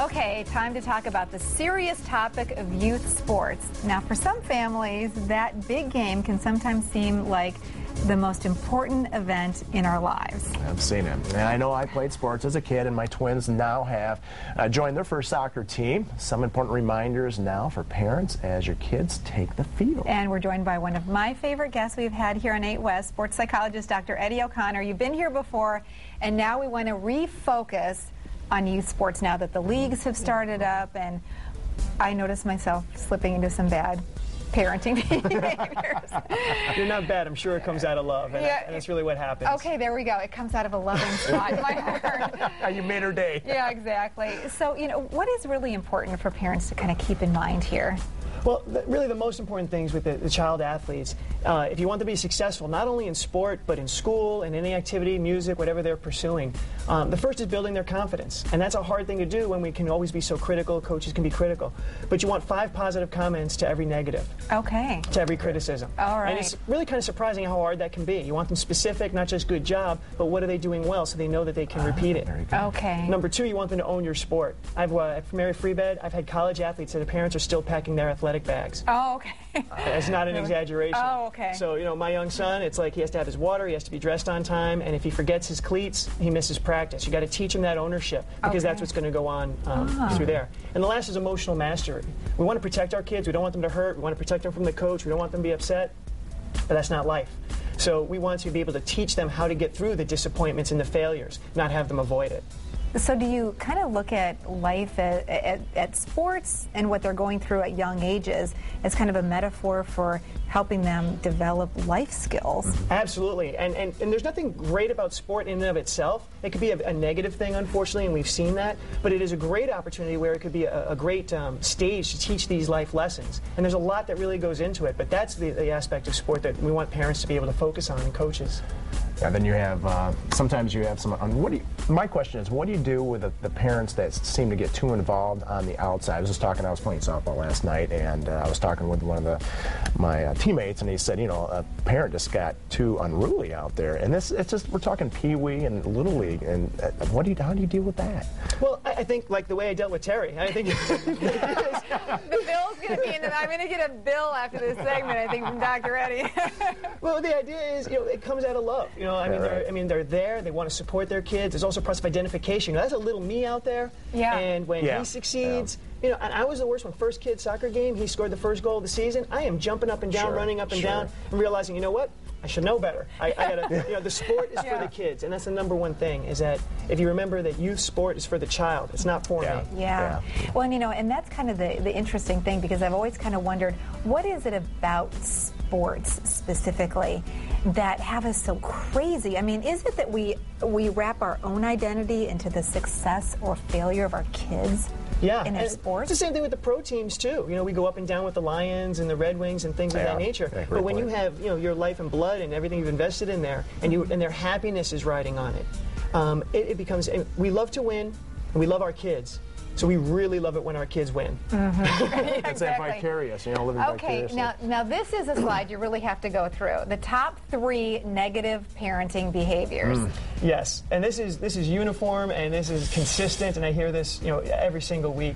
Okay, time to talk about the serious topic of youth sports. Now, for some families, that big game can sometimes seem like the most important event in our lives. I've seen it. And I know I played sports as a kid, and my twins now have joined their first soccer team. Some important reminders now for parents as your kids take the field. And we're joined by one of my favorite guests we've had here on 8 West, sports psychologist Dr. Eddie O'Connor. You've been here before, and now we want to refocus on youth sports now that the leagues have started up, and I noticed myself slipping into some bad parenting behaviors. You're not bad. I'm sure it comes out of love, and, and that's really what happens. Okay, there we go. It comes out of a loving spot in my heart. You made her day. Yeah, exactly. So, what is really important for parents to kind of keep in mind here? Well, really the most important things with the child athletes, if you want them to be successful, not only in sport, but in school and any activity, music, whatever they're pursuing, the first is building their confidence. And that's a hard thing to do when we can always be so critical, coaches can be critical. But you want 5 positive comments to every negative. Okay. To every criticism. All right. And it's really kind of surprising how hard that can be. You want them specific, not just good job, but what are they doing well so they know that they can repeat it. Okay. Number 2, you want them to own your sport. At Mary Free Bed, I've had college athletes that the parents are still packing their athletic bags. Oh, okay. That's not an exaggeration. Oh, okay. So, my young son, it's like he has to have his water, he has to be dressed on time, and if he forgets his cleats, he misses practice. You got to teach him that ownership, because that's what's going to go on through there. And the last is emotional mastery. We want to protect our kids. We don't want them to hurt. We want to protect them from the coach. We don't want them to be upset. But that's not life. So we want to be able to teach them how to get through the disappointments and the failures, not have them avoid it. So do you kind of look at life at sports and what they're going through at young ages as kind of a metaphor for helping them develop life skills? Absolutely. And there's nothing great about sport in and of itself. It could be a negative thing, unfortunately, and we've seen that. But it is a great opportunity where it could be a great stage to teach these life lessons. And there's a lot that really goes into it. But that's the aspect of sport that we want parents to be able to focus on, and coaches. Yeah, then you have, sometimes you have some, my question is, what do you do with the parents that seem to get too involved on the outside? I was playing softball last night, and I was talking with one of my teammates, and he said, a parent just got too unruly out there. And it's just, we're talking Pee Wee and Little League, and how do you deal with that? Well, I think like the way I dealt with Terry, I think the bill's going to be in, I'm going to get a bill after this segment, I think, from Dr. Eddie. Well, the idea is, it comes out of love. They're there. They want to support their kids. There's also a process of identification. That's a little me out there. Yeah. And when he succeeds, and I was the worst one. First kid soccer game, he scored the first goal of the season. I am jumping up and down, running up and down, and realizing, you know what? I should know better. I gotta, the sport is for the kids, and that's the number one thing. Is that if you remember that youth sport is for the child, it's not for me. Yeah. Well, and that's kind of the interesting thing, because I've always kind of wondered, what is it about sports specifically that have us so crazy? I mean, is it that we wrap our own identity into the success or failure of our kids? Yeah, in their sports. It's the same thing with the pro teams too. We go up and down with the Lions and the Red Wings and things of that nature. But when you have your life and blood and everything you've invested in there, and their happiness is riding on it, it becomes. We love to win, and we love our kids. So we really love it when our kids win. Mm-hmm. It's that vicarious, living vicariously. Okay, now this is a slide you really have to go through. The top 3 negative parenting behaviors. Yes, and this is uniform, and this is consistent, and I hear this every single week.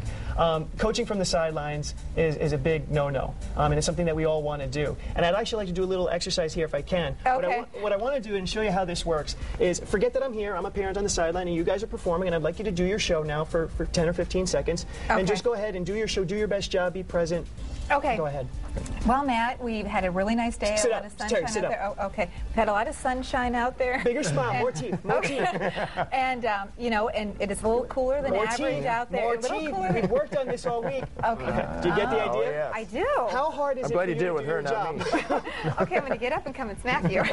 Coaching from the sidelines is a big no-no, and it's something that we all want to do. And I'd actually like to do a little exercise here if I can. Okay. What I want to do and show you how this works is, forget that I'm here, I'm a parent on the sideline, and you guys are performing, and I'd like you to do your show now for 10 or 15 seconds, and just go ahead and do your show, do your best job, be present. Okay. Go ahead. Well, Matt, we've had a really nice day. Sit a lot up. of sunshine Terry, sit out there. up. Oh, okay. We've had a lot of sunshine out there. Bigger smile, more teeth, more teeth. And, and it is a little cooler than average out there. More a little teeth. cooler. We've worked on this all week. Okay. Do you get the idea? Oh, yeah. I do. How hard is I'm it glad for you you did to with do her, your not job? me. Okay, I'm going to get up and come and smack you.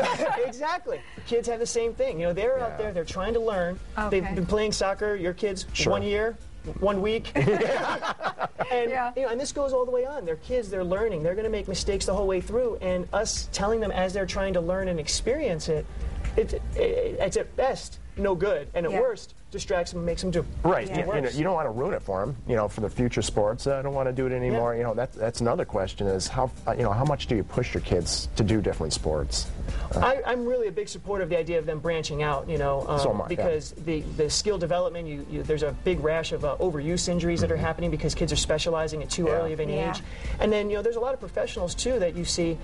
Exactly. Kids have the same thing. They're out there, they're trying to learn. Okay. They've been playing soccer, your kids, 1 year. 1 week. And this goes all the way on. They're kids, they're learning, they're going to make mistakes the whole way through, and us telling them as they're trying to learn and experience it, it's at best no good, and at worst distracts them and makes them do. Right. Yeah. You don't want to ruin it for them. For the future sports. I don't want to do it anymore. Yeah. That's another question: is how much do you push your kids to do different sports? I'm really a big supporter of the idea of them branching out. So am I, because the skill development, there's a big rash of overuse injuries that are happening because kids are specializing at too early of an age. And then there's a lot of professionals too that you see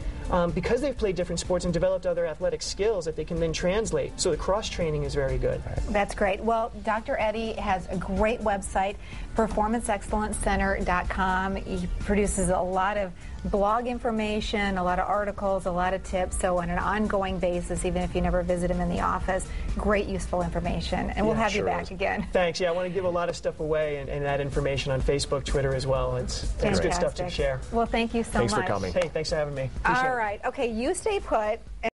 because they've played different sports and developed other athletic skills that they can then translate. So the cross training is very good. That's great. Well, Dr. Eddie has a great website, performanceexcellencecenter.com. He produces a lot of blog information, a lot of articles, a lot of tips. So on an ongoing basis, even if you never visit him in the office, great useful information. And we'll have you back again. Thanks. Yeah, I want to give a lot of stuff away and that information on Facebook, Twitter as well. It's good stuff to share. Well, thank you so much. Thanks for coming. Hey, thanks for having me. Appreciate it. All right. Okay, you stay put.